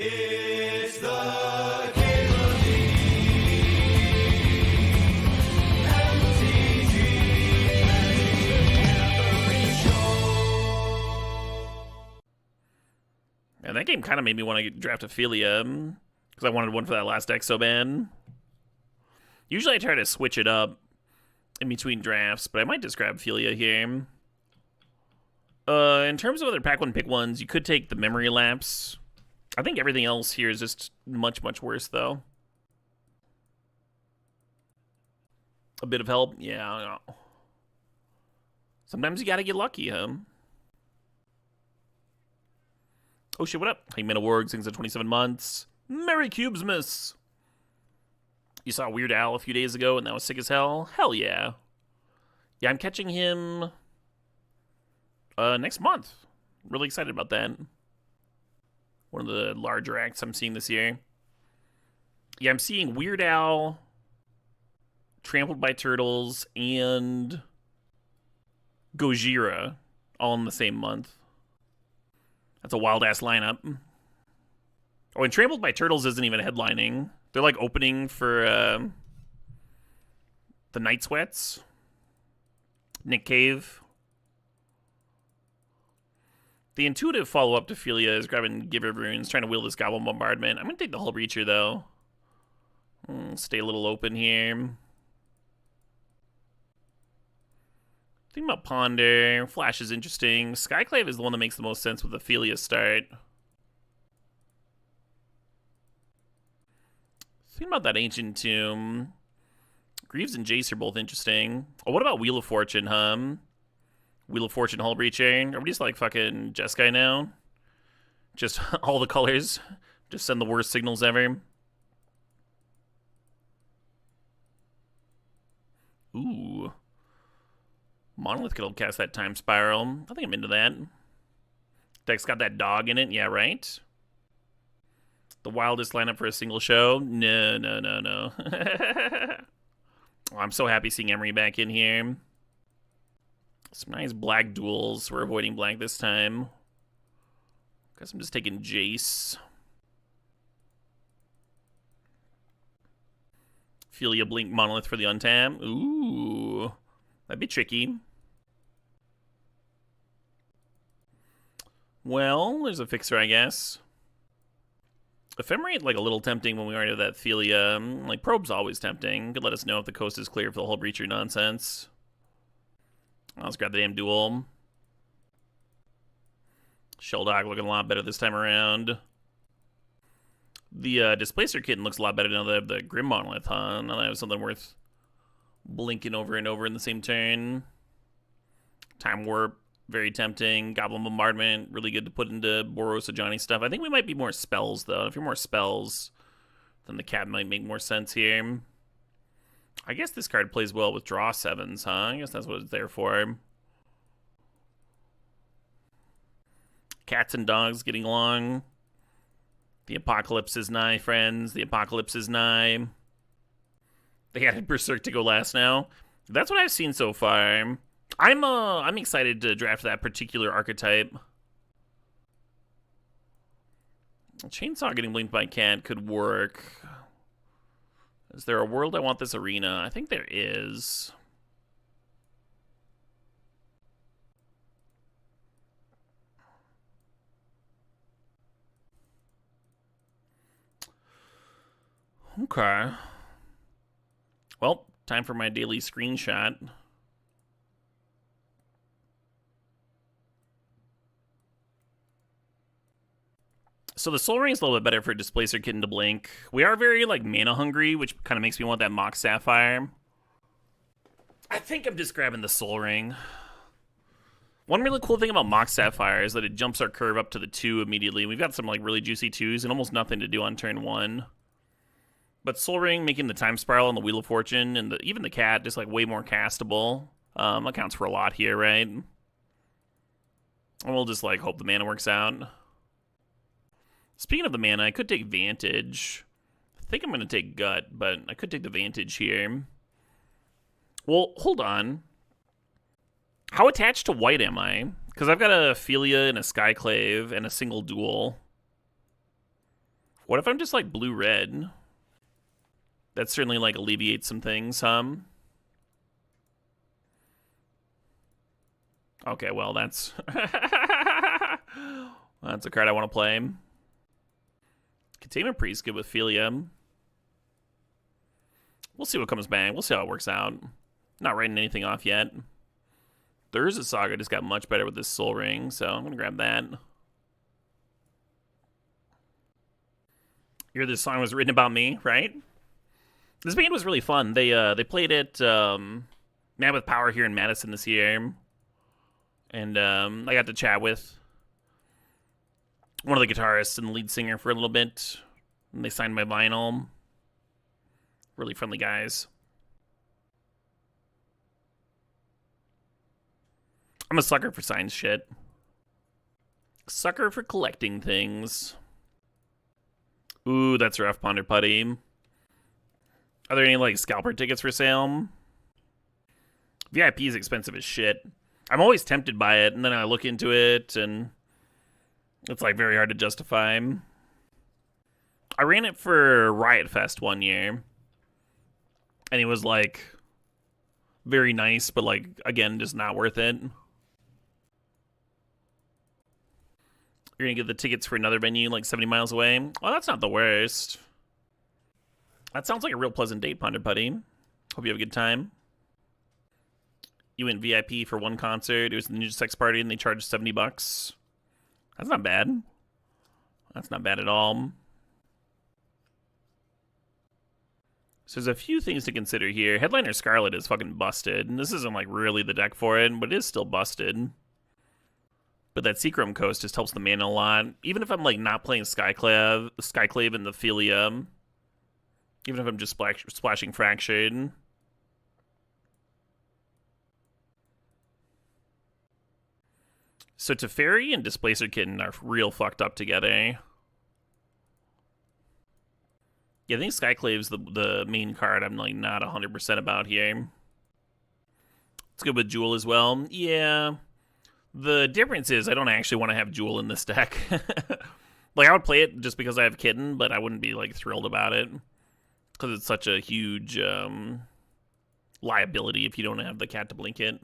It's the Cable And that game kind of made me want to draft Ophelia, because I wanted one for that last Exo ban. Usually I try to switch it up in between drafts, but I might just grab Ophelia here. In terms of other pack one pick ones, you could take the Memory Lapse. I think everything else here is just much, much worse, though. A bit of help? Yeah, I know. Sometimes you gotta get lucky, huh? Oh shit, what up? Hangman Warg sings at 27 months. Merry Cubesmas! You saw Weird Al a few days ago and that was sick as hell? Hell yeah. Yeah, I'm catching him next month. Really excited about that. One of the larger acts I'm seeing this year. Yeah, I'm seeing Weird Al, Trampled by Turtles, and Gojira all in the same month. That's a wild-ass lineup. Oh, and Trampled by Turtles isn't even headlining. They're, like, opening for the Night Sweats. Nick Cave. The intuitive follow-up to Ophelia is grabbing Giver of Runes, trying to wheel this Goblin Bombardment. I'm going to take the Hull Breacher, though. Stay a little open here. Think about Ponder. Flash is interesting. Skyclave is the one that makes the most sense with Ophelia start. Think about that Ancient Tomb. Greaves and Jace are both interesting. Oh, what about Wheel of Fortune, huh? Wheel of Fortune, Hull Breacher. Everybody's like fucking Jeskai now. Just all the colors. Just send the worst signals ever. Ooh. Monolith could cast that Time Spiral. I think I'm into that. Deck's got that dog in it. Yeah, right? The wildest lineup for a single show? No. Oh, I'm so happy seeing Emery back in here. Some nice black duels. We're avoiding black this time. Guess I'm just taking Jace. Ophelia Blink Monolith for the untap. Ooh. That'd be tricky. Well, there's a fixer, I guess. Ephemerate, like, a little tempting when we already have that Ophelia. Like, Probe's always tempting. Could let us know if the coast is clear for the whole Breacher nonsense. Let's grab the damn duel. Sheldog looking a lot better this time around. The Displacer Kitten looks a lot better now that I have the Grim Monolith, huh? Now that I have something worth blinking over and over in the same turn. Time Warp, very tempting. Goblin Bombardment, really good to put into Boros or Johnny stuff. I think we might be more spells, though. If you're more spells, then the cat might make more sense here. I guess this card plays well with draw 7s, huh? I guess that's what it's there for. Cats and dogs getting along. The apocalypse is nigh, friends. The apocalypse is nigh. They added Berserk to go last now. That's what I've seen so far. I'm excited to draft that particular archetype. Chainsaw getting blinked by Cat could work. Is there a world I want this arena? I think there is. Okay. Well, time for my daily screenshot. So the Soul Ring is a little bit better for Displacer Kitten to blink. We are very, like, mana hungry, which kind of makes me want that Mox Sapphire. I think I'm just grabbing the Soul Ring. One really cool thing about Mox Sapphire is that it jumps our curve up to the 2 immediately. We've got some, like, really juicy 2s and almost nothing to do on turn 1. But Soul Ring making the Time Spiral and the Wheel of Fortune and even the Cat just, like, way more castable. Accounts for a lot here, right? And we'll just, like, hope the mana works out. Speaking of the mana, I could take Vantage. I think I'm going to take Gut, but I could take the Vantage here. Well, hold on. How attached to white am I? Because I've got a Ophelia and a Skyclave and a single duel. What if I'm just like blue-red? That certainly like alleviates some things, Okay, well that's that's a card I want to play. Containment Priest good with Philia. We'll see what comes back. We'll see how it works out. Not writing anything off yet. Urza Saga just got much better with this Soul Ring, so I'm gonna grab that. You hear this song was written about me, right? This band was really fun. They played at Mad with Power here in Madison this year, and I got to chat with one of the guitarists and the lead singer for a little bit. And they signed my vinyl. Really friendly guys. I'm a sucker for signed shit. Sucker for collecting things. Ooh, that's rough, Ponder Putty. Are there any, like, scalper tickets for sale? VIP is expensive as shit. I'm always tempted by it, and then I look into it, and it's, like, very hard to justify. I ran it for Riot Fest one year, and it was, like, very nice, but, like, again, just not worth it. You're gonna get the tickets for another venue, like, 70 miles away? Oh, that's not the worst. That sounds like a real pleasant date, Ponder Putty. Hope you have a good time. You went VIP for one concert. It was the Ninja Sex Party, and they charged $70. That's not bad. That's not bad at all. So there's a few things to consider here. Headliner Scarlet is fucking busted, and this isn't, like, really the deck for it, but it is still busted. But that Seachrome Coast just helps the mana a lot. Even if I'm, like, not playing Skyclave in the Philia, even if I'm just splashing Fractured. So Teferi and Displacer Kitten are real fucked up together. Yeah, I think Skyclave's the main card I'm, like, not 100% about here. It's good with Jewel as well. Yeah. The difference is I don't actually want to have Jewel in this deck. Like, I would play it just because I have Kitten, but I wouldn't be, like, thrilled about it. Because it's such a huge liability if you don't have the cat to blink it.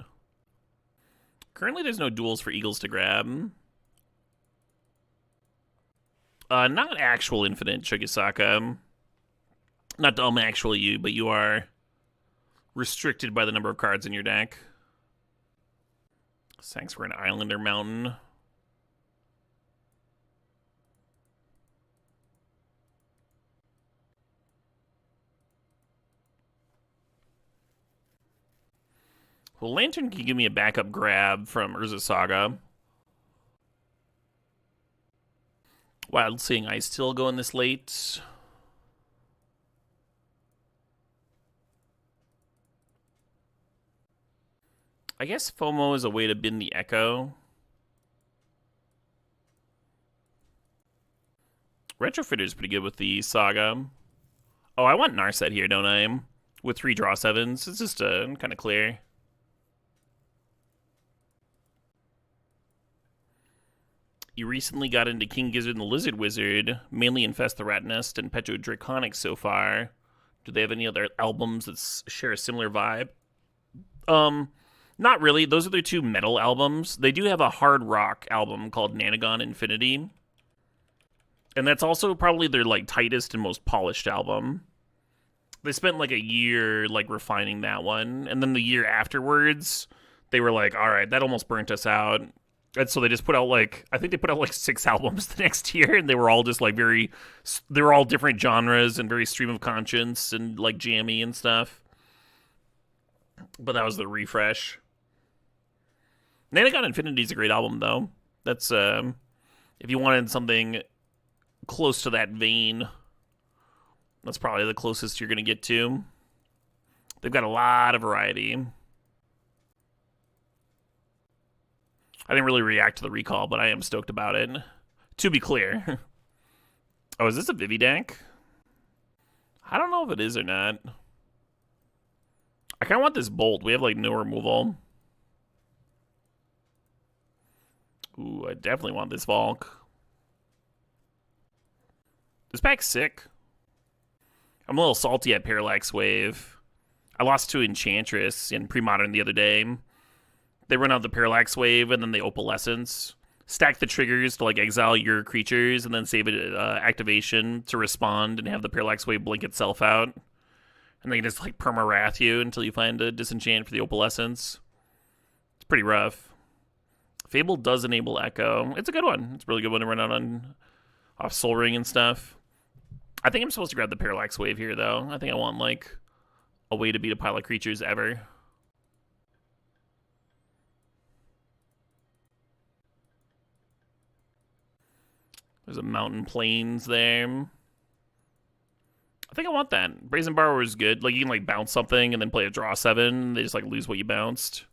Currently, there's no duels for Eagles to grab. Not actual Infinite Chugisaka. Not to actually you, but you are restricted by the number of cards in your deck. Thanks for an Islander Mountain. Well, Lantern can give me a backup grab from Urza Saga. Wild Seeing Eye still going this late. I guess FOMO is a way to bin the Echo. Retrofitter is pretty good with the Saga. Oh, I want Narset here, don't I? With 3 draw 7s. It's just kind of clear. You recently got into King Gizzard and the Lizard Wizard, mainly Infest the Rat Nest and Petro Draconic so far. Do they have any other albums that share a similar vibe? Not really. Those are their 2 metal albums. They do have a hard rock album called Nanagon Infinity. And that's also probably their, like, tightest and most polished album. They spent, like, a year, like, refining that one. And then the year afterwards, they were like, all right, that almost burnt us out. And so they just put out, like, I think they put out, like, 6 albums the next year. And they were all just, like, they were all different genres and very stream of conscience and, like, jammy and stuff. But that was the refresh. Nanagon Infinity is a great album, though. That's, if you wanted something close to that vein, that's probably the closest you're going to get to. They've got a lot of variety. I didn't really react to the recall, but I am stoked about it. To be clear. Oh, is this a Vivi deck? I don't know if it is or not. I kind of want this Bolt. We have, like, no removal. Ooh, I definitely want this Valk. This pack's sick. I'm a little salty at Parallax Wave. I lost to Enchantress in Pre-Modern the other day. They run out the Parallax Wave and then they Opalescence. Stack the triggers to like exile your creatures and then save it activation to respond and have the Parallax Wave blink itself out. And they just like perma-wrath you until you find a disenchant for the Opalescence. It's pretty rough. Fable does enable Echo. It's a good one. It's a really good one to run out on off Soul Ring and stuff. I think I'm supposed to grab the Parallax Wave here, though. I think I want, like, a way to beat a pile of creatures ever. There's a Mountain Plains there. I think I want that. Brazen Borrower is good. Like, you can, like, bounce something and then play a draw 7. They just, like, lose what you bounced.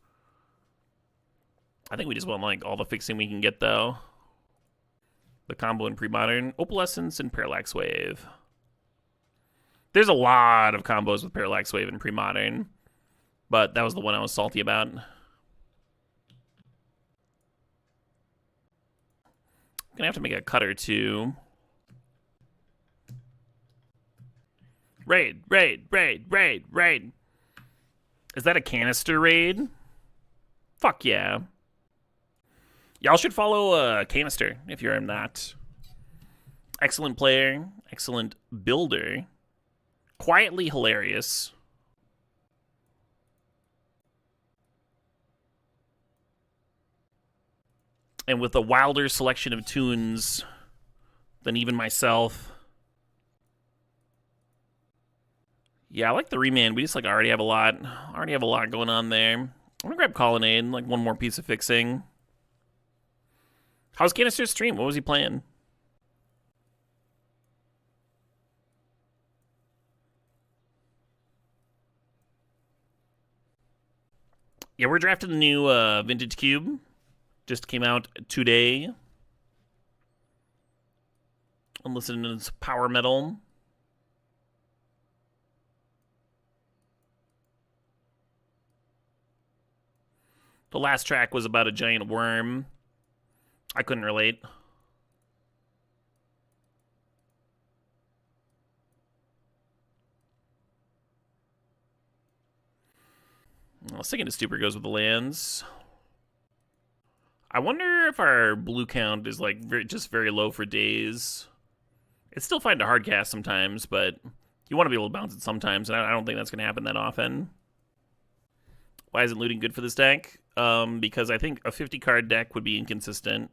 I think we just want, like, all the fixing we can get, though. The combo in Pre-Modern. Opalescence and Parallax Wave. There's a lot of combos with Parallax Wave in Pre-Modern, but that was the one I was salty about. Gonna have to make a cut or two. Raid. Is that a canister raid? Fuck yeah. Y'all should follow Canister if you're not. Excellent player, excellent builder. Quietly hilarious. And with a wilder selection of tunes than even myself. Yeah, I like the Remand. We just like already have a lot going on there. I'm gonna grab Colonnade, like one more piece of fixing. How's Canister's stream? What was he playing? Yeah, we're drafting the new Vintage Cube. Just came out today. I'm listening to this power metal. The last track was about a giant worm. I couldn't relate. Well, Second to Stupor goes with the lands. I wonder if our blue count is like just very low for days. It's still fine to hard cast sometimes, but you want to be able to bounce it sometimes, and I don't think that's going to happen that often. Why isn't looting good for this deck? Because I think a 50-card deck would be inconsistent.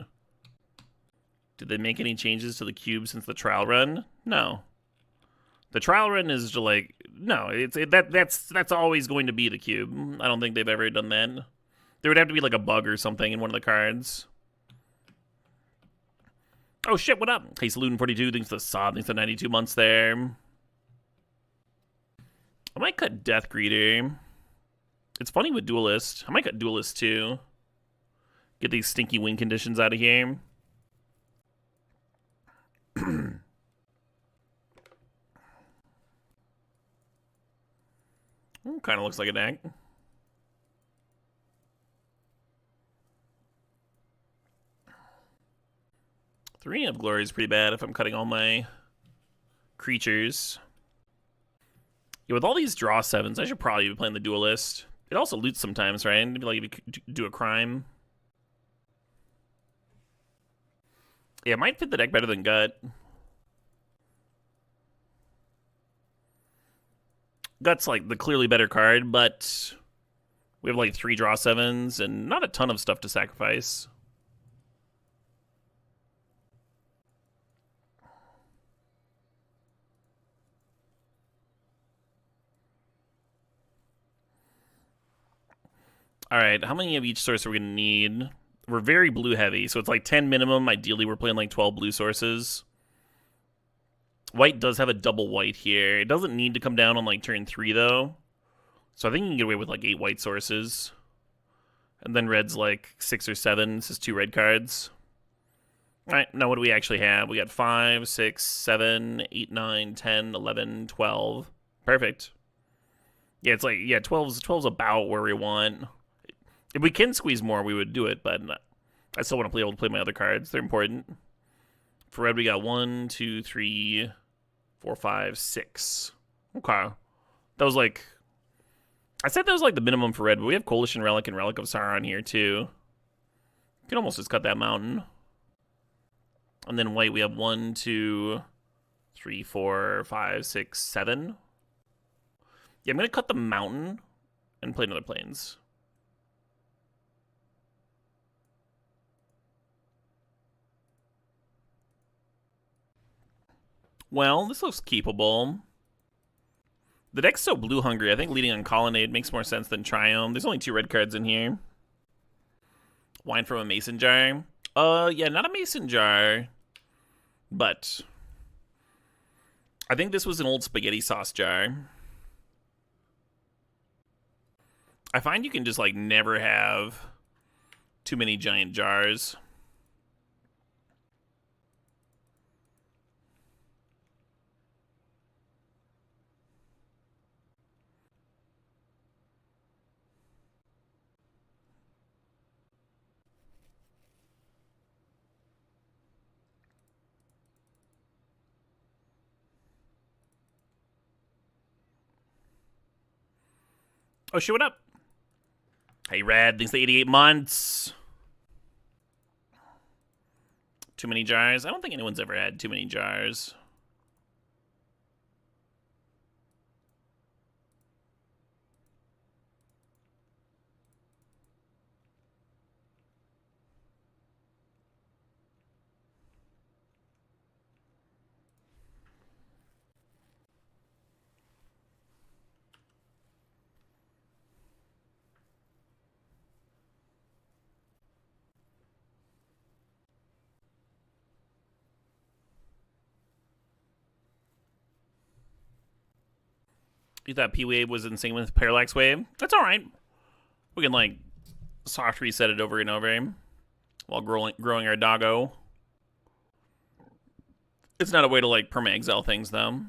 Did they make any changes to the cube since the trial run? No. The trial run is like, no, that's always going to be the cube. I don't think they've ever done that. There would have to be like a bug or something in one of the cards. Oh shit, what up? Hey, Saluden42 thinks the Saw thinks the 92 months there. I might cut Death Greeter. It's funny with Duelist. I might cut Duelist too. Get these stinky win conditions out of here. Kind of looks like a deck. Three of Glory is pretty bad if I'm cutting all my creatures. Yeah, with all these draw 7s, I should probably be playing the Duelist. It also loots sometimes, right? Maybe like if you do a crime. Yeah, it might fit the deck better than Gut. Gut's like the clearly better card, but we have like 3 draw 7s and not a ton of stuff to sacrifice. All right, how many of each source are we going to need? We're very blue heavy, so it's like 10 minimum. Ideally, we're playing like 12 blue sources. White does have a double white here. It doesn't need to come down on like turn 3, though. So I think you can get away with like 8 white sources. And then red's like 6 or 7. This is 2 red cards. All right, now what do we actually have? We got 5, 6, 7, 8, 9, 10, 11, 12. Perfect. Yeah, it's like, yeah, 12's about where we want. If we can squeeze more, we would do it, but I still want to be able to play my other cards. They're important. For red, we got 1, 2, 3, 4, 5, 6. Okay. That was like... I said that was like the minimum for red, but we have Coalition Relic and Relic of Sauron here, too. You can almost just cut that mountain. And then white, we have 1, 2, 3, 4, 5, 6, 7. Yeah, I'm going to cut the mountain and play another plains. Well, this looks keepable. The deck's so blue hungry. I think leading on Colonnade makes more sense than Triome. There's only 2 red cards in here. Wine from a mason jar. Yeah, not a mason jar. But I think this was an old spaghetti sauce jar. I find you can just like never have too many giant jars. Oh shit, what up? Hey, Rad, thanks for 88 months. Too many jars? I don't think anyone's ever had too many jars. You thought P-Wave was insane with Parallax Wave? That's alright. We can, like, soft reset it over and over while growing our doggo. It's not a way to, like, perma-exile things, though.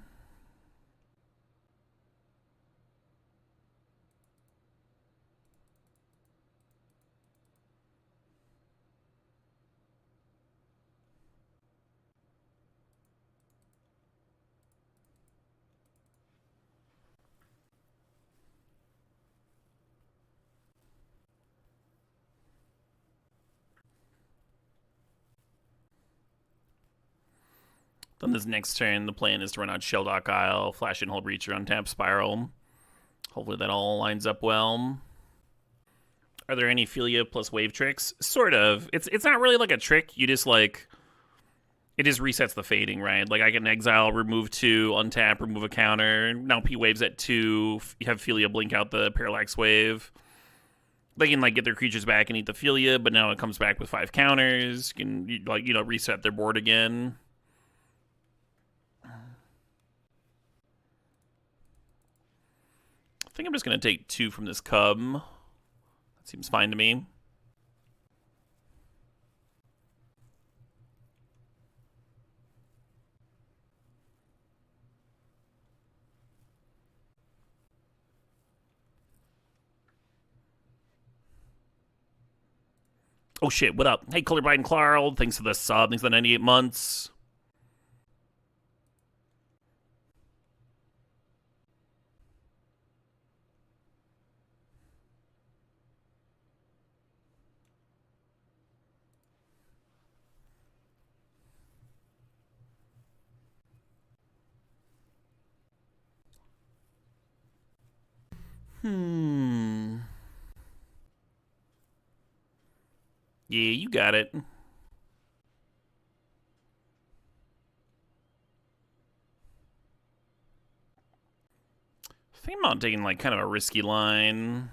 Then this next turn, the plan is to run out Shelldock Isle, Flash and Hull Breacher on tap Spiral. Hopefully that all lines up well. Are there any Philia plus wave tricks? Sort of. It's not really like a trick. You just like... It just resets the fading, right? Like I can exile, remove 2, untap, remove a counter. Now P-Wave's at 2. You have Philia blink out the Parallax Wave. They can like get their creatures back and eat the Philia, but now it comes back with 5 counters. You can like, you know, reset their board again. I think I'm just going to take 2 from this cub. That seems fine to me. Oh shit, what up? Hey, Colorblind Clarl, thanks for the sub, thanks for the 98 months. Yeah, you got it. I think I'm not taking like kind of a risky line.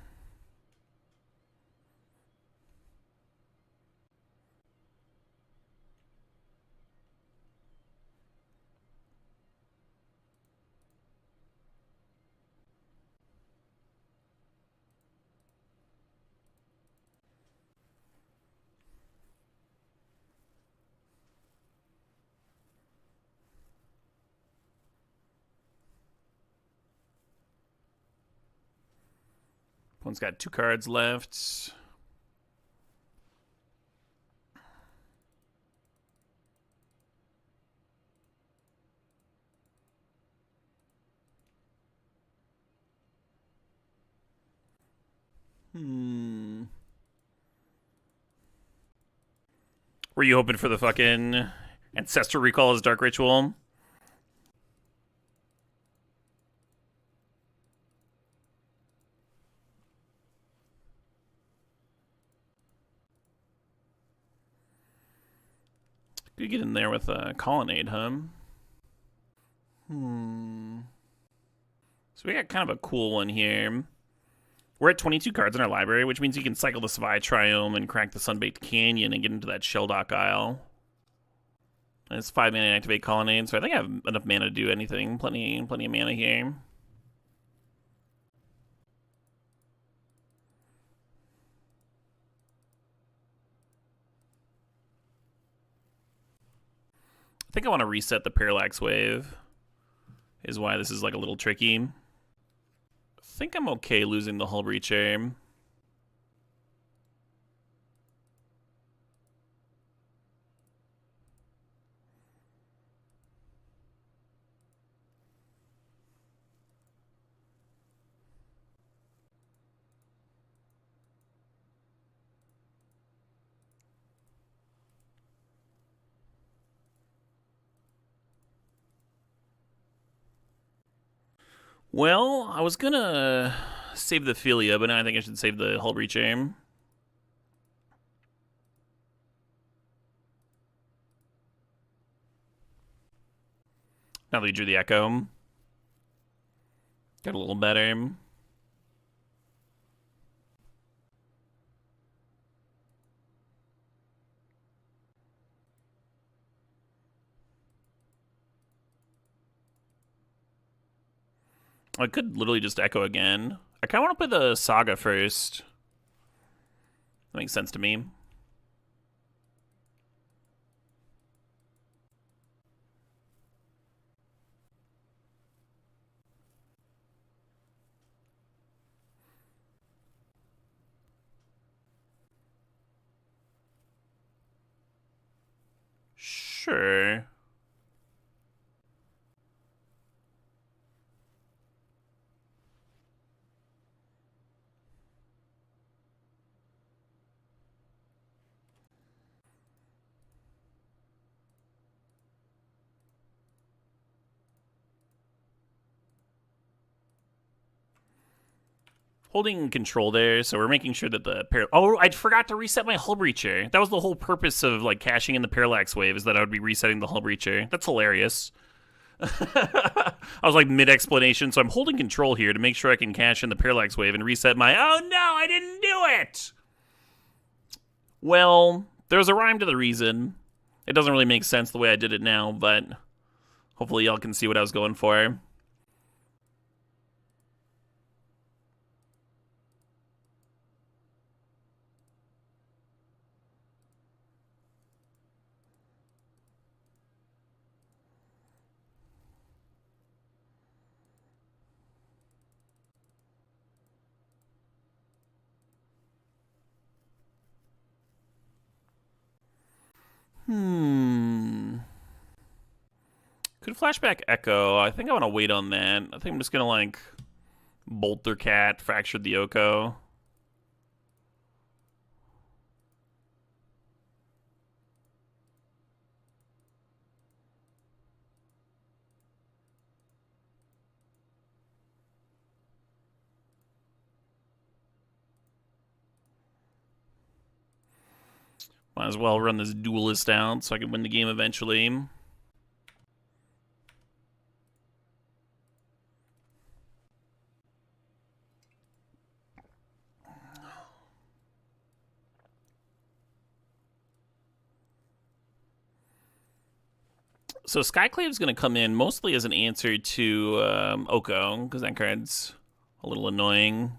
One's got 2 cards left. Were you hoping for the fucking Ancestral Recall as Dark Ritual? Could get in there with a Colonnade, huh? So we got kind of a cool one here. We're at 22 cards in our library, which means you can cycle the Savai Triome and crack the Sunbaked Canyon and get into that Shelldock Isle. And it's 5 mana and activate Colonnade, so I think I have enough mana to do anything. Plenty of mana here. I think I want to reset the Parallax Wave, is why this is like a little tricky. I think I'm okay losing the Hull Breacher. Well, I was gonna save the Philia, but now I think I should save the Hull Breacher. Now that we drew the Echo. Got a little better. I could literally just Echo again. I kind of want to play the Saga first. That makes sense to me. Sure. Holding control there, so we're making sure that the oh, I forgot to reset my Hull Breacher. That was the whole purpose of like cashing in the Parallax Wave, is that I would be resetting the Hull Breacher. That's hilarious. I was like mid-explanation, so I'm holding control here to make sure I can cash in the Parallax Wave and reset my, oh no, I didn't do it! Well, there's a rhyme to the reason. It doesn't really make sense the way I did it now, but hopefully y'all can see what I was going for. Could flashback Echo. I think I want to wait on that. I think I'm just going to, like, Bolt their Cat, Fracture the Oko. Might as well run this Duelist out so I can win the game eventually. So Skyclave's going to come in mostly as an answer to Oko, because that card's a little annoying.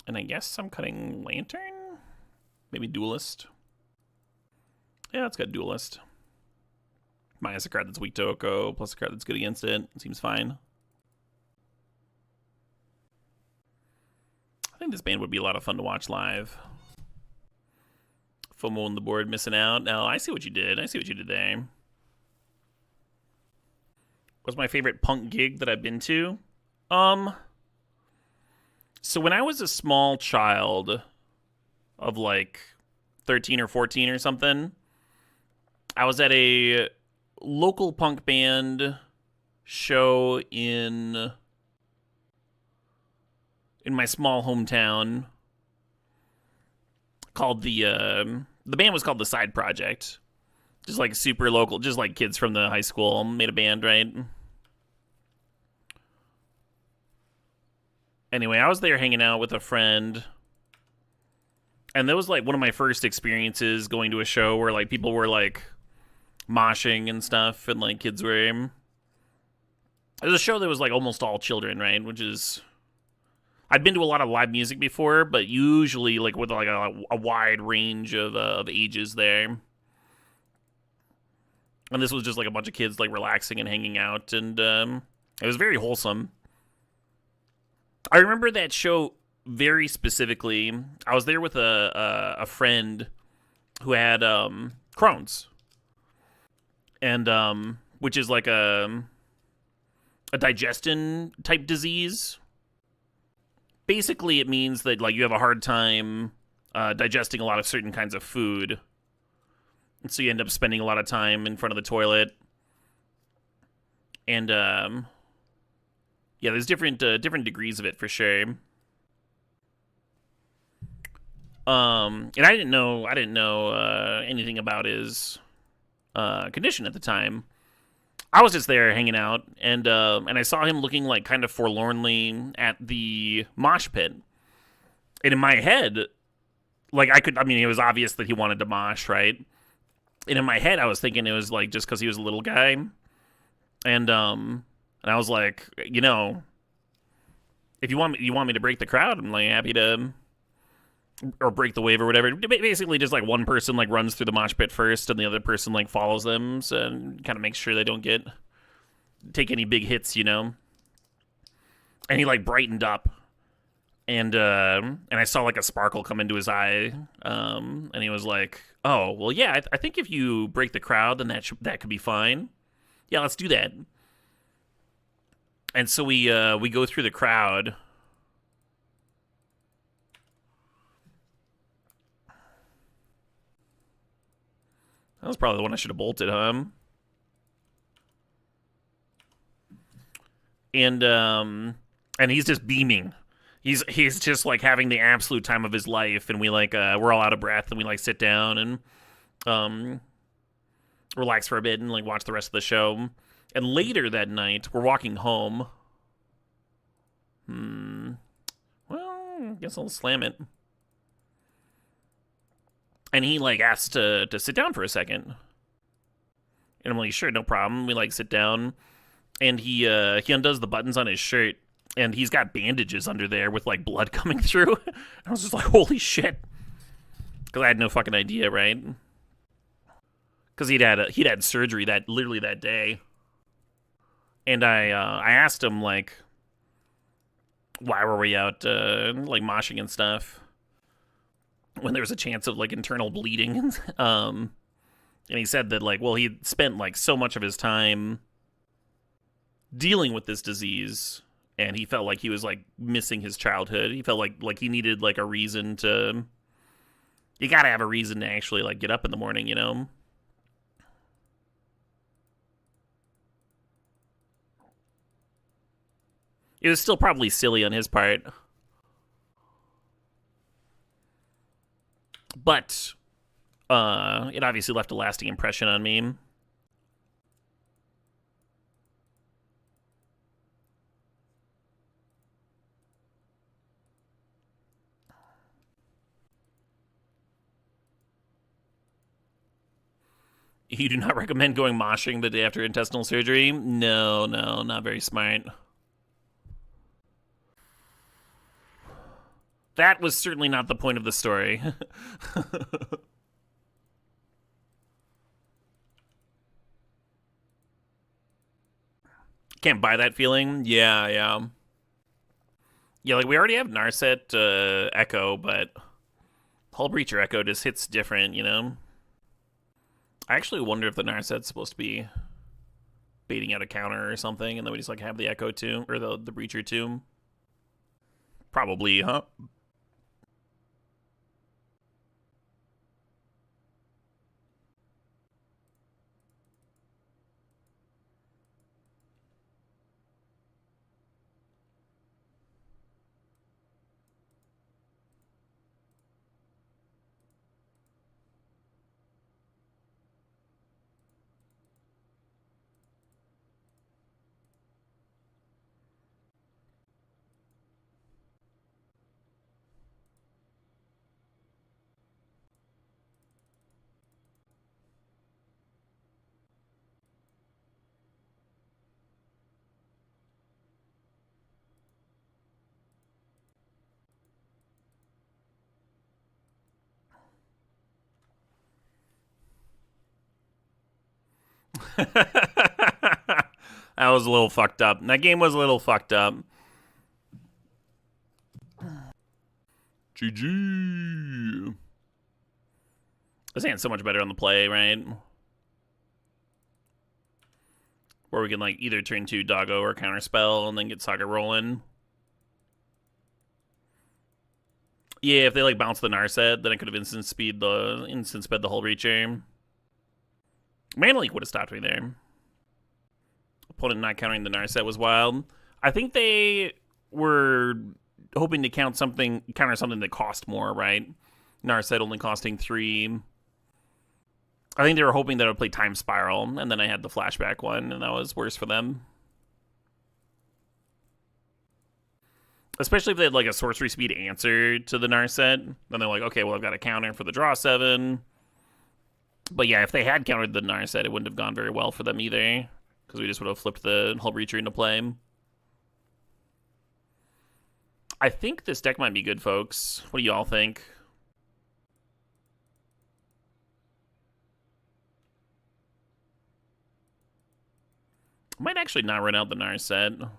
And I guess I'm cutting Lantern? Maybe Duelist? Yeah, it's got Duelist. Minus a card that's weak to Oko, plus a card that's good against it. It seems fine. I think this band would be a lot of fun to watch live. FOMO on the board, missing out. No, I see what you did. I see what you did there. What's my favorite punk gig that I've been to? So when I was a small child of like 13 or 14 or something, I was at a local punk band show in my small hometown called the band was called the Side Project. Just like super local, just like kids from the high school made a band, right? Anyway, I was there hanging out with a friend, and that was like one of my first experiences going to a show where like people were like moshing and stuff, and like kids were. It was a show that was like almost all children, right? Which is, I'd been to a lot of live music before, but usually like with like a wide range of ages there. And this was just like a bunch of kids like relaxing and hanging out, and it was very wholesome. I remember that show very specifically. I was there with a friend who had Crohn's, and which is like a digestion type disease. Basically, it means that like you have a hard time digesting a lot of certain kinds of food, and so you end up spending a lot of time in front of the toilet. And yeah, there's different degrees of it for sure. And I didn't know anything about his condition at the time. I was just there hanging out, and I saw him looking like kind of forlornly at the mosh pit. And in my head, like it was obvious that he wanted to mosh, right? And in my head, I was thinking it was like just because he was a little guy, and I was like, if you want me to break the crowd, I'm like happy to, or break the wave or whatever. Basically, just like one person like runs through the mosh pit first, and the other person like follows them, so, and kind of makes sure they don't take any big hits, And he like brightened up, and I saw like a sparkle come into his eye, and he was like, "Oh, well, yeah, I think if you break the crowd, then that could be fine. Yeah, let's do that." And so we go through the crowd. That was probably the one I should have bolted, huh? And he's just beaming. He's just like having the absolute time of his life, and we like we're all out of breath, and we like sit down and relax for a bit and like watch the rest of the show. And later that night, we're walking home. Well, I guess I'll slam it. And he like asked to sit down for a second. And I'm like, sure, no problem. We like sit down, and he undoes the buttons on his shirt, and he's got bandages under there with like blood coming through. I was just like, holy shit, because I had no fucking idea, right? Because he'd had surgery literally that day. And I asked him like, why were we out like moshing and stuff when there was a chance of like internal bleeding. And he said that like, well, he spent like so much of his time dealing with this disease, and he felt like he was like missing his childhood. He felt like he needed like a reason to. You gotta have a reason to actually like get up in the morning, It was still probably silly on his part. But it obviously left a lasting impression on me. You do not recommend going moshing the day after intestinal surgery? No, not very smart. That was certainly not the point of the story. Can't buy that feeling? Yeah. Yeah, like we already have Narset Echo, but Hull Breacher Echo just hits different, I actually wonder if the Narset's supposed to be baiting out a counter or something, and then we just like have the Echo too, or the Breacher too. Probably, huh? That was a little fucked up. That game was a little fucked up. GG. This ain't so much better on the play, right? Where we can like either turn 2 doggo or counterspell and then get Saga rolling. Yeah, if they like bounce the Narset, then I could have instant sped the Hull Breacher. Mana Leak would have stopped me there. Opponent not countering the Narset was wild. I think they were hoping to counter something that cost more, right? Narset only costing 3. I think they were hoping that I would play Time Spiral, and then I had the flashback one, and that was worse for them. Especially if they had like a sorcery speed answer to the Narset. Then they're like, okay, well, I've got a counter for the draw 7. But yeah, if they had countered the Narset, it wouldn't have gone very well for them either. Because we just would have flipped the Hull Breacher into play. I think this deck might be good, folks. What do you all think? I might actually not run out the Narset.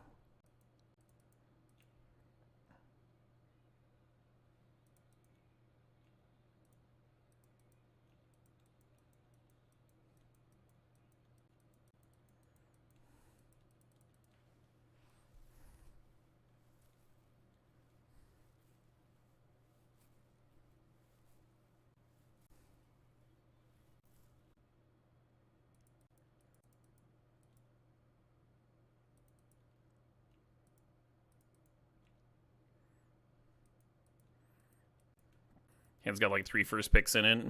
Hand's got like 3 first picks in it.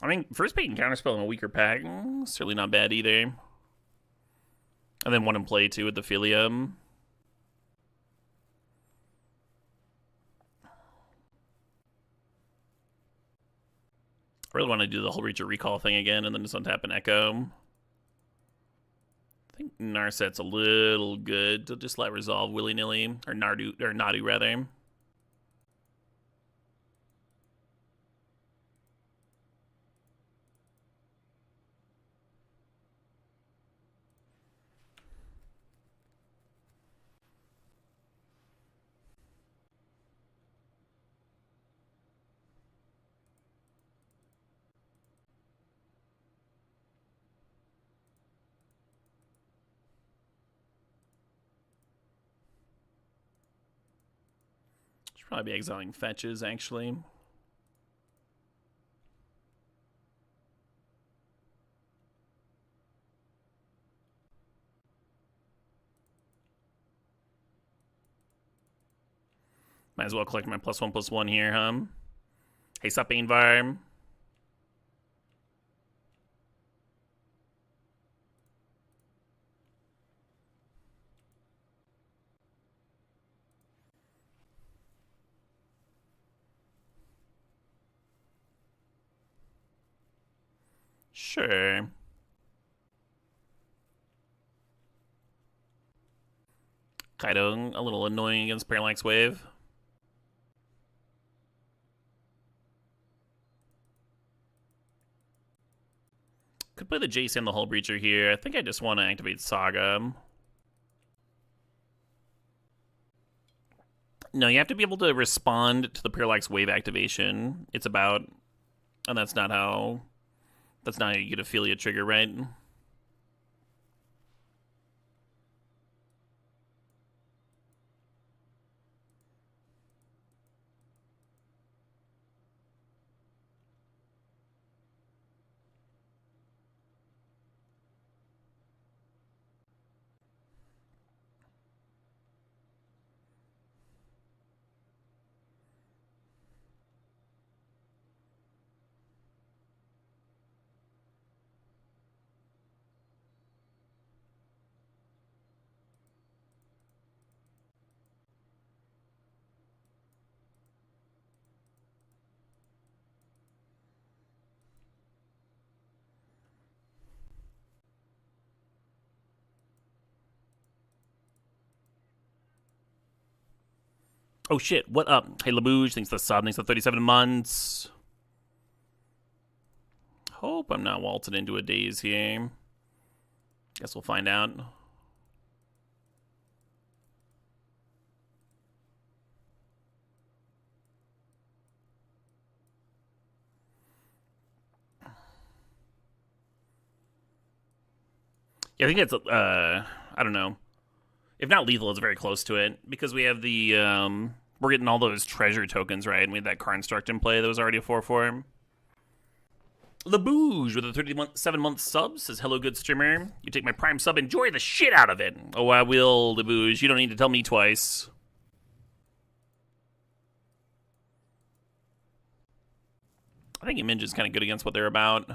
I mean, first pick and counterspell in a weaker pack, certainly not bad either. And then 1 in play too with the Philium. I really want to do the Hull Breacher recall thing again and then just untap an Echo. I think Narset's a little good to just let resolve willy-nilly. Or Nadu rather. Should probably be exiling fetches, actually. Might as well collect my +1/+1 here, huh? Hey, sup, Ainvar. Sure. Kaido, a little annoying against Parallax Wave. Could play the Jace and the Hull Breacher here. I think I just want to activate Saga. No, you have to be able to respond to the Parallax Wave activation. It's about... And that's not how you get a Philia trigger, right? Oh shit, what up? Hey Labouche, thanks for the sub, thanks for 37 months. Hope I'm not waltzing into a daze here. Guess we'll find out. Yeah, I think it's, I don't know. If not lethal, it's very close to it. Because we have the, we're getting all those treasure tokens, right? And we had that Construct in play that was already a 4/4. Labouge with a 37-month sub says, hello, good streamer. You take my Prime sub, enjoy the shit out of it. Oh, I will, Labouge. You don't need to tell me twice. I think Image is kind of good against what they're about.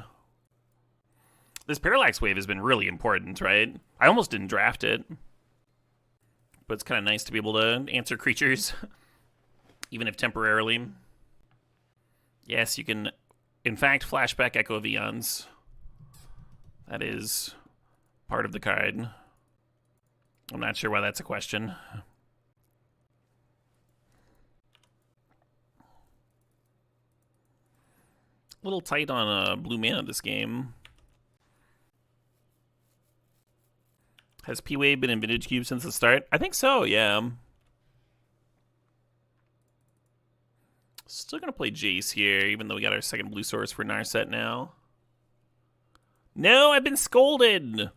This Parallax Wave has been really important, right? I almost didn't draft it. But it's kind of nice to be able to answer creatures, even if temporarily. Yes, you can, in fact, flashback Echo Vions. That is part of the card. I'm not sure why that's a question. A little tight on blue mana this game. Has P-Wave been in Vintage Cube since the start? I think so, yeah. Still gonna play Jace here, even though we got our second blue source for Narset now. No, I've been scolded!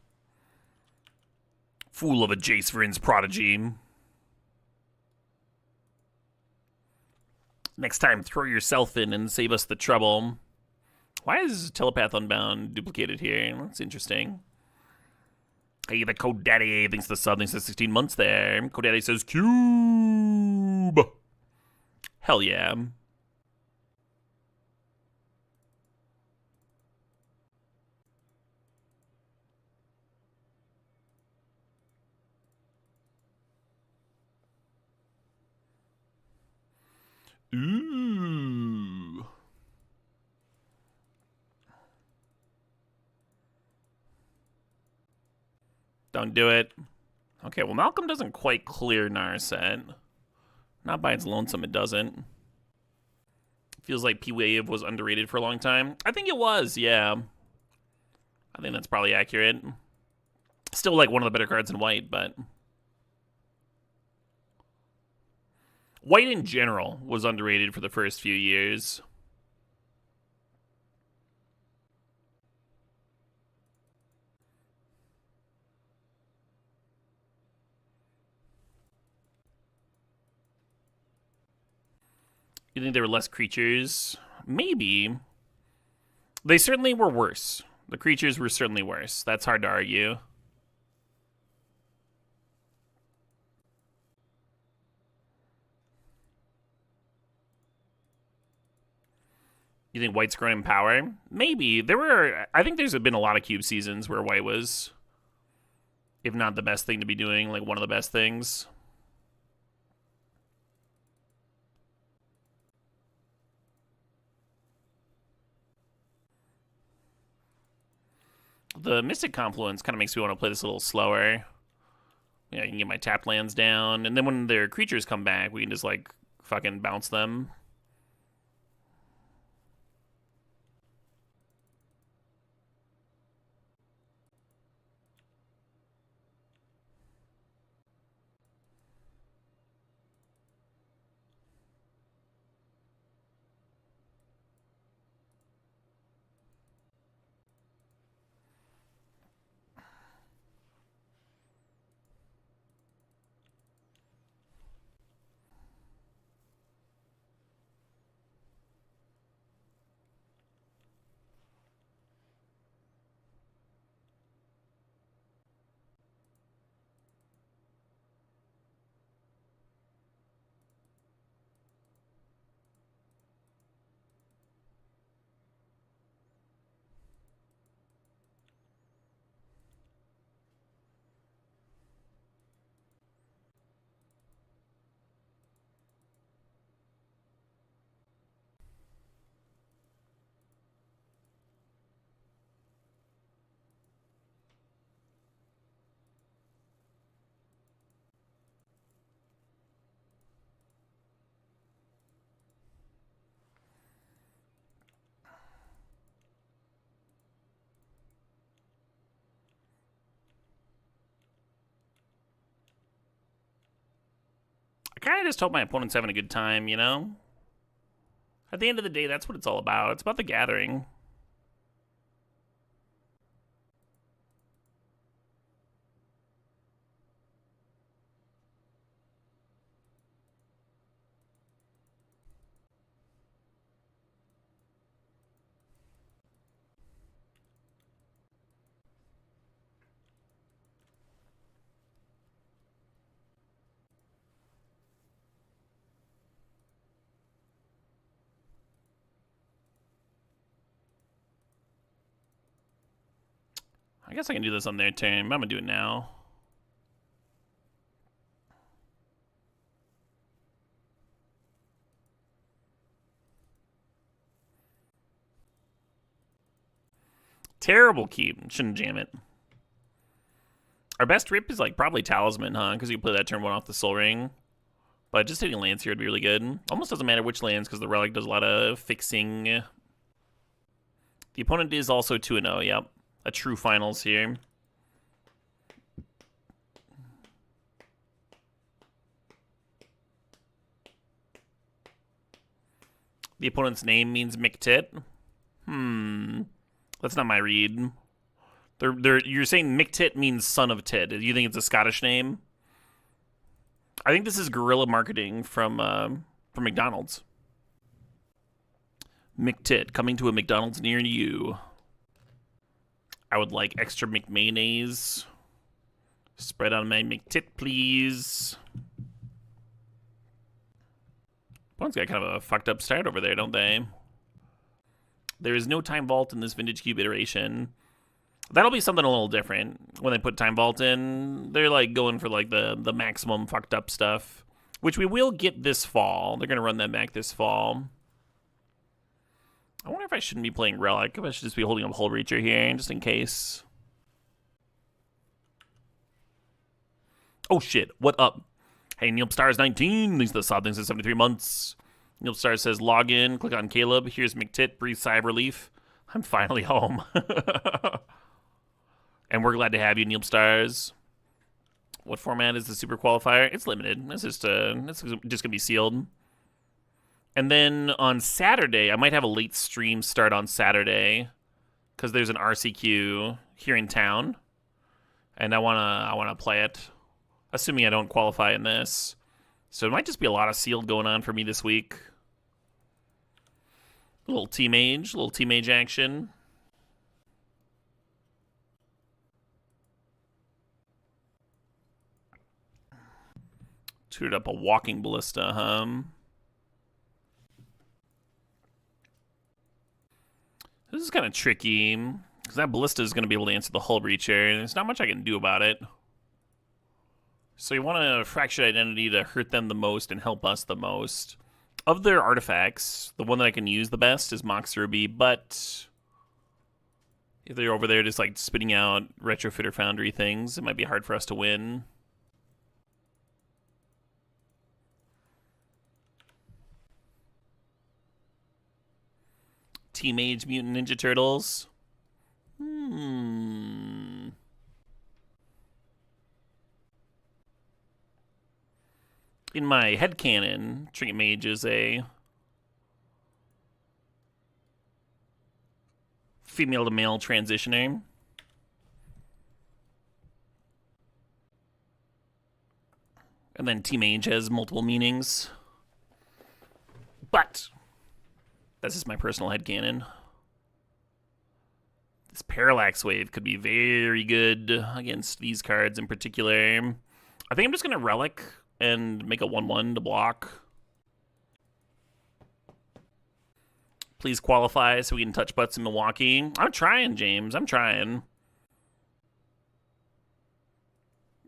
Fool of a Jace Vryn's prodigy. Next time, throw yourself in and save us the trouble. Why is Telepath Unbound duplicated here? That's interesting. Hey, the Code Daddy thinks the sub thinks the 16 months there. Code Daddy says, Cube! Hell yeah. Ooh. Don't do it. Okay, well, Malcolm doesn't quite clear Narset. Not by its lonesome, it doesn't. Feels like P-Wave was underrated for a long time. I think it was, yeah. I think that's probably accurate. Still like one of the better cards in white, but... White in general was underrated for the first few years. You think there were less creatures? Maybe. They certainly were worse. The creatures were certainly worse. That's hard to argue. You think White's grown in power? Maybe. I think there's been a lot of Cube seasons where White was, if not the best thing to be doing, like one of the best things. The Mystic Confluence kind of makes me want to play this a little slower. Yeah, I can get my tap lands down, and then when their creatures come back, we can just, like, fucking bounce them. kind of just hope my opponent's having a good time, you know? At the end of the day, that's what it's all about. It's about the gathering. I guess I can do this on their turn, but I'm gonna do it now. Terrible keep. Shouldn't jam it. Our best rip is like probably Talisman, huh? Because you play that turn 1 off the Soul Ring. But just hitting lands here would be really good. Almost doesn't matter which lands because the Relic does a lot of fixing. The opponent is also 2-0, yep. A true finals here. The opponent's name means McTit. That's not my read. You're saying McTit means son of Tit. Do you think it's a Scottish name? I think this is guerrilla marketing from McDonald's. McTit, coming to a McDonald's near you. I would like extra McMayonnaise. Spread on my McTit, please. Opponent's got kind of a fucked up start over there, don't they? There is no Time Vault in this Vintage Cube iteration. That'll be something a little different. When they put Time Vault in, they're like going for like the maximum fucked up stuff. Which we will get this fall. They're going to run that back this fall. I wonder if I shouldn't be playing Relic. If I should just be holding up Hull Reacher here, just in case. Oh shit, what up? Hey, Neil Stars 19, these are the Sob Things in 73 months. Neil Stars says, log in, click on Caleb. Here's McTit, breathe sigh of relief. I'm finally home. And we're glad to have you, Neil Stars. What format is the Super Qualifier? It's limited. It's just going to be sealed. And then on Saturday, I might have a late stream start on Saturday because there's an RCQ here in town, and I wanna play it, assuming I don't qualify in this. So it might just be a lot of sealed going on for me this week. Little T-Mage action. Tutored up a walking ballista, huh? This is kind of tricky, because that ballista is going to be able to answer the Hull Breacher, and there's not much I can do about it. So you want to Fractured Identity to hurt them the most and help us the most. Of their artifacts, the one that I can use the best is Mox Ruby, but if they're over there just like spitting out Retrofitter Foundry things, it might be hard for us to win. Teenage Mutant Ninja Turtles. In my headcanon, Trinket Mage is a female to male transitioner. And then T-Mage has multiple meanings. But that's just my personal headcanon. This Parallax Wave could be very good against these cards in particular. I think I'm just going to Relic and make a 1/1 to block. Please qualify so we can touch butts in Milwaukee. I'm trying, James. I'm trying.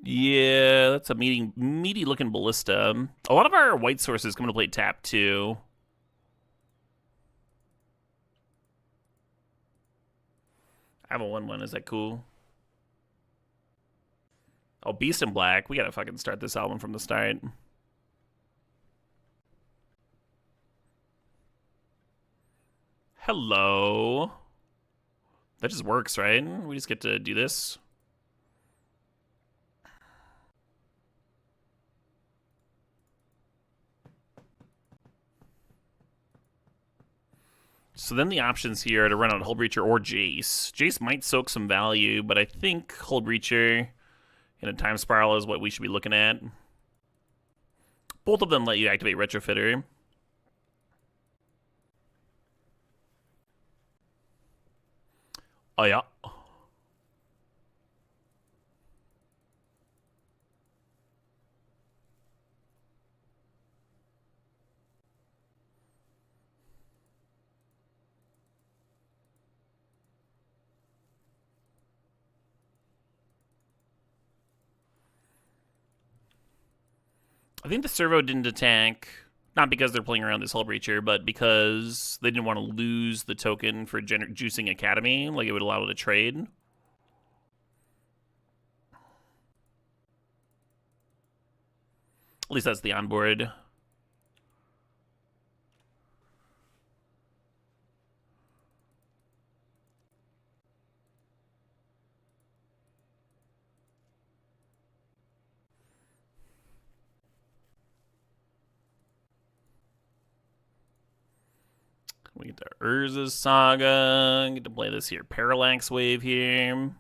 Yeah, that's a meaty-looking ballista. A lot of our white sources come to play tap, too. I have a 1/1. Is that cool? Oh, Beast in Black. We gotta fucking start this album from the start. Hello. That just works, right? We just get to do this. So then the options here are to run out Hull Breacher or Jace. Jace might soak some value, but I think Hull Breacher in a time spiral is what we should be looking at. Both of them let you activate Retrofitter. Oh, yeah. I think the servo didn't attack, not because they're playing around this Hull Breacher, but because they didn't want to lose the token for juicing Academy, like it would allow it to trade. At least that's the onboard. We get the Urza's Saga. Get to play this here Parallax Wave here.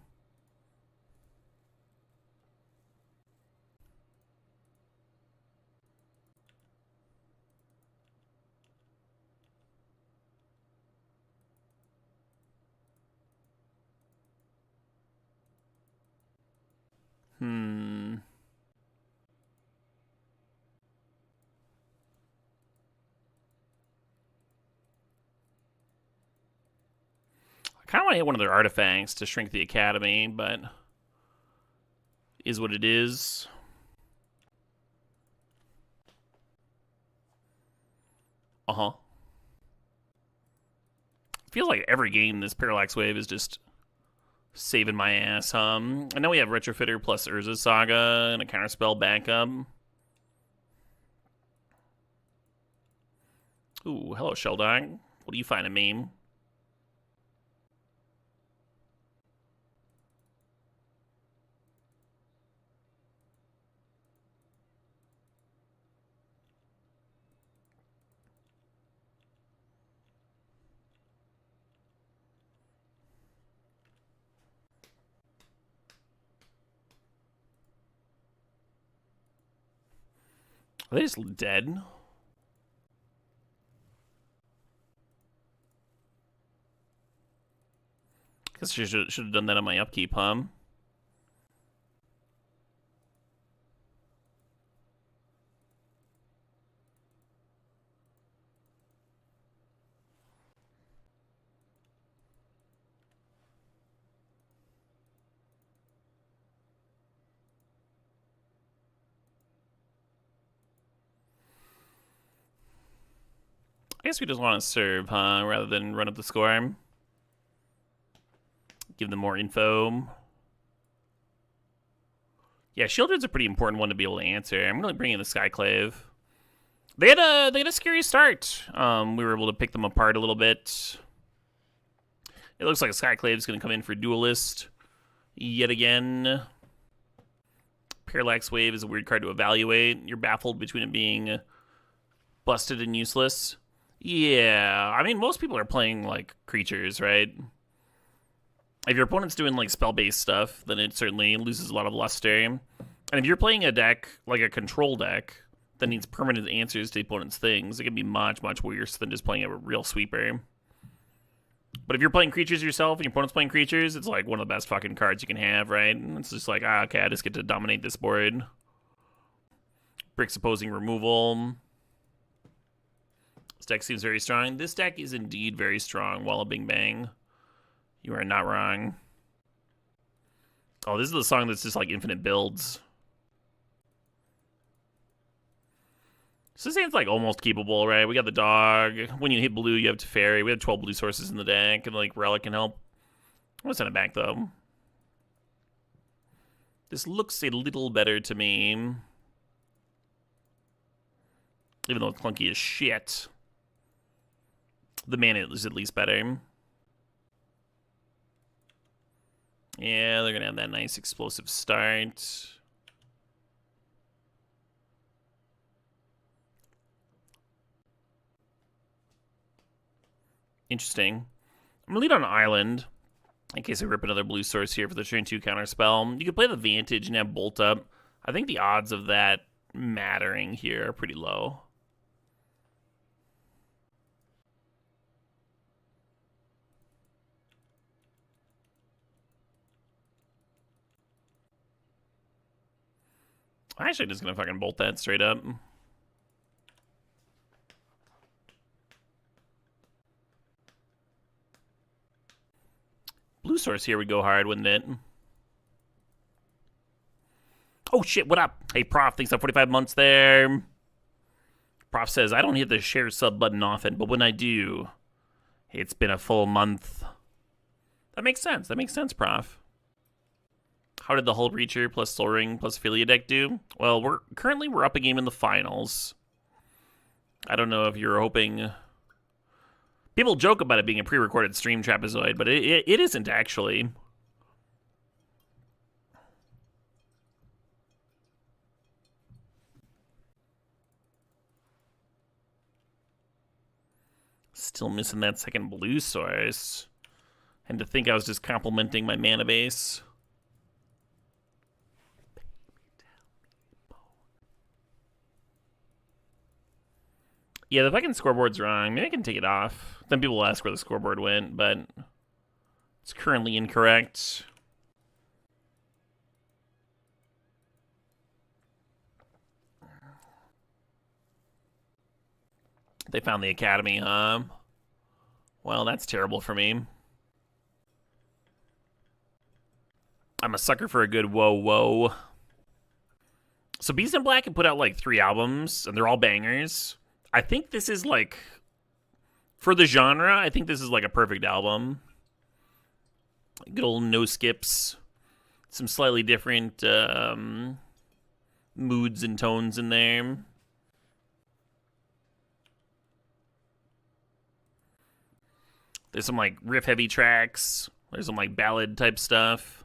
I kind of want to hit one of their artifacts to shrink the Academy, but is what it is. Uh-huh. Feels like every game this Parallax Wave is just saving my ass. I know we have Retrofitter plus Urza's Saga and a counterspell backup. Ooh, hello, Sheldog. What do you find a meme? Are they just dead? Guess I should have done that on my upkeep, huh? I guess we just want to serve, huh? Rather than run up the score. Give them more info. Yeah, Shieldred's a pretty important one to be able to answer. I'm really bringing the Skyclave. They had a scary start. We were able to pick them apart a little bit. It looks like a Skyclave is going to come in for Duelist yet again. Parallax Wave is a weird card to evaluate. You're baffled between it being busted and useless. Yeah, I mean, most people are playing, like, creatures, right? If your opponent's doing, like, spell-based stuff, then it certainly loses a lot of luster. And if you're playing a deck, like a control deck, that needs permanent answers to the opponent's things, it can be much, much worse than just playing a real sweeper. But if you're playing creatures yourself and your opponent's playing creatures, it's, like, one of the best fucking cards you can have, right? And it's just like, okay, I just get to dominate this board. Bricks opposing removal. This deck seems very strong. This deck is indeed very strong. Walla Bing Bang. You are not wrong. Oh, this is the song that's just like infinite builds. So this hand's like almost keepable, right? We got the dog. When you hit blue, you have Teferi. We have 12 blue sources in the deck, and like Relic can help. I'm gonna send it back though. This looks a little better to me. Even though it's clunky as shit. The mana is at least better. Yeah, they're gonna have that nice explosive start. Interesting. I'm gonna lead on an island in case I rip another blue source here for the turn 2 counter spell. You could play the Vantage and have Bolt up. I think the odds of that mattering here are pretty low. I'm actually just gonna fucking bolt that straight up. Blue source here would go hard, wouldn't it? Oh shit, what up? Hey Prof, thanks for 45 months there. Prof says, I don't hit the share sub button often, but when I do, it's been a full month. That makes sense, Prof. How did the Hull Breacher plus Soul Ring plus Philia deck do? Well, we're up a game in the finals. I don't know if you're hoping... People joke about it being a pre-recorded stream trapezoid, but it isn't actually. Still missing that second blue source. And to think I was just complimenting my mana base. Yeah, the fucking scoreboard's wrong. Maybe I can take it off. Then people will ask where the scoreboard went, but it's currently incorrect. They found the academy, huh? Well, that's terrible for me. I'm a sucker for a good whoa. So Beast in Black can put out like 3 albums, and they're all bangers. I think this is like, for the genre, I think this is like a perfect album. Good old no skips. Some slightly different moods and tones in there. There's some like riff heavy tracks. There's some like ballad type stuff.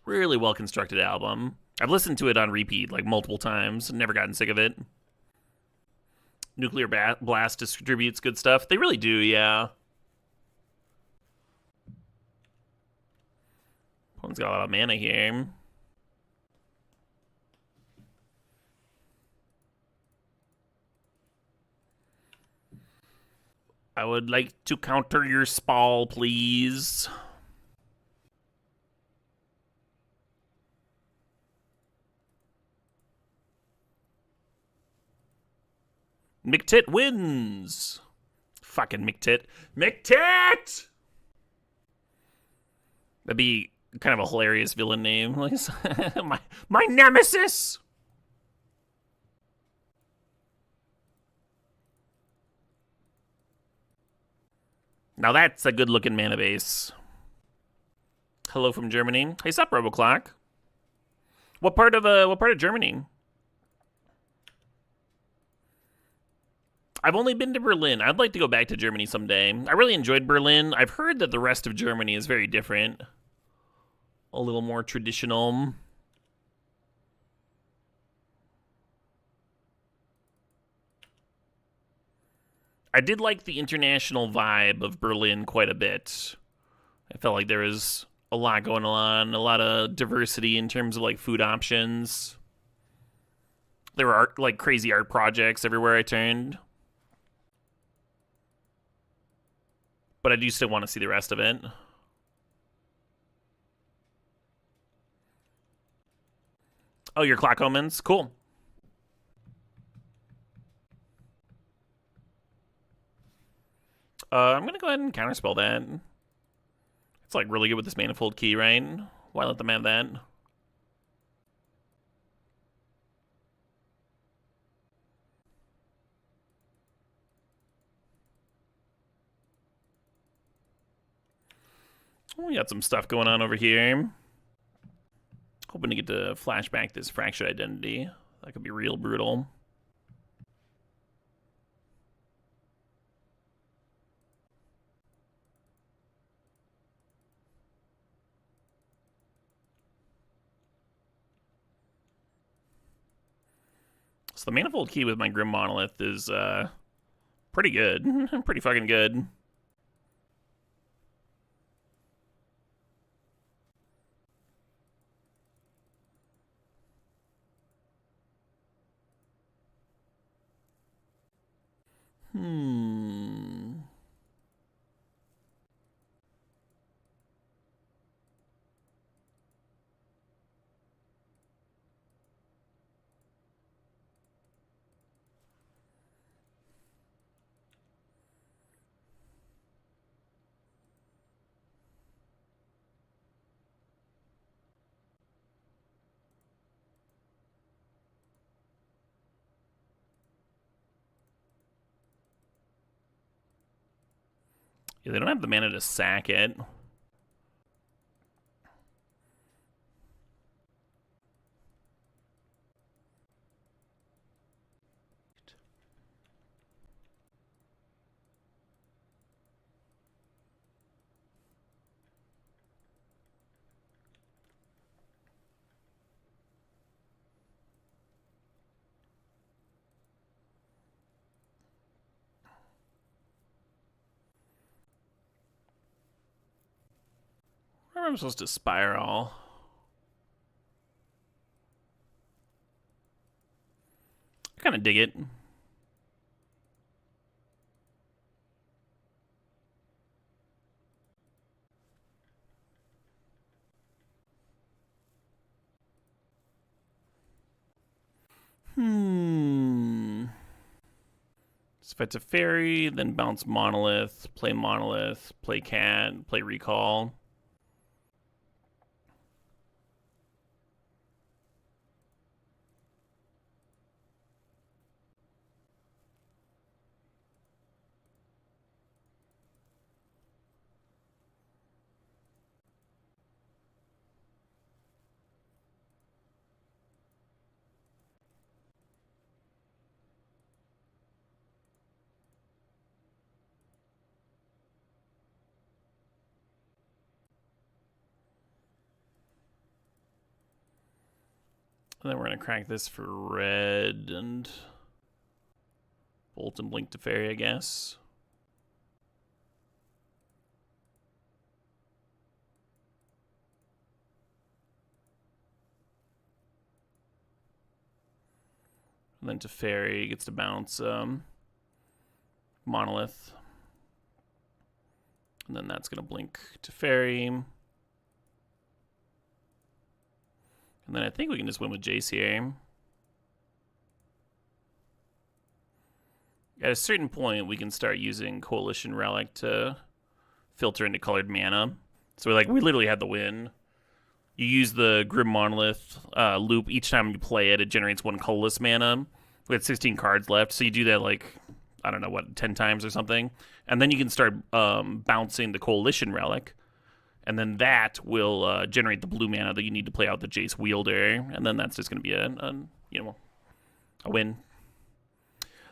Really well constructed album. I've listened to it on repeat like multiple times and never gotten sick of it. Nuclear Blast distributes good stuff. They really do, yeah. Opponent's got a lot of mana here. I would like to counter your Spall, please. McTit wins. Fucking McTit. McTit! That'd be kind of a hilarious villain name. my nemesis! Now that's a good-looking mana base. Hello from Germany. Hey, sup, Roboclock? What part of Germany? I've only been to Berlin. I'd like to go back to Germany someday. I really enjoyed Berlin. I've heard that the rest of Germany is very different. A little more traditional. I did like the international vibe of Berlin quite a bit. I felt like there was a lot going on, a lot of diversity in terms of like food options. There were like crazy art projects everywhere I turned. But I do still want to see the rest of it. Oh, your clock omens? Cool. I'm going to go ahead and counterspell that. It's like really good with this Manifold Key, right? Why let them have that? We got some stuff going on over here. Hoping to get to flashback this fractured identity. That could be real brutal. So the Manifold Key with my Grim Monolith is Pretty good. Pretty fucking good. Yeah, they don't have the mana to sack it. Where am I supposed to spiral? I kind of dig it. So if it's a fairy, then bounce monolith, play cat, play recall. And then we're going to crack this for red and bolt and blink to fairy, I guess. And then to fairy gets to bounce monolith. And then that's going to blink to fairy. And then I think we can just win with Jace here. At a certain point, we can start using Coalition Relic to filter into colored mana. So we literally had the win. You use the Grim Monolith loop each time you play it. It generates one colorless mana. We had 16 cards left, so you do that I don't know, 10 times or something. And then you can start bouncing the Coalition Relic. And then that will generate the blue mana that you need to play out the Jace Wielder. And then that's just going to be a win.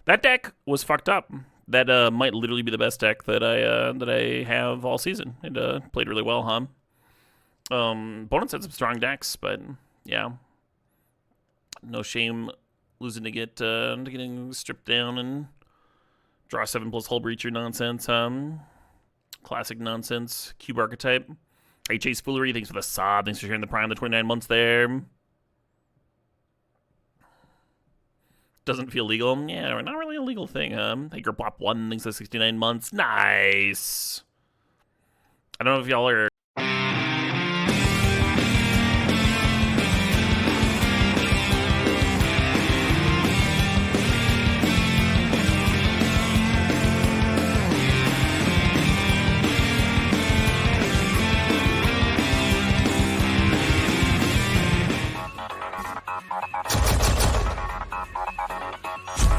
That deck was fucked up. That might literally be the best deck that I have all season. It played really well, huh? Opponents had some strong decks, but yeah, no shame losing to getting stripped down and draw 7+ Hull Breacher nonsense. Classic nonsense. Cube archetype. Hey, Chase Foolery, thanks for the sub. Thanks for sharing the Prime, the 29 months there. Doesn't feel legal. Yeah, not really a legal thing. Haker Pop 1, thanks for 69 months. Nice. I don't know if y'all are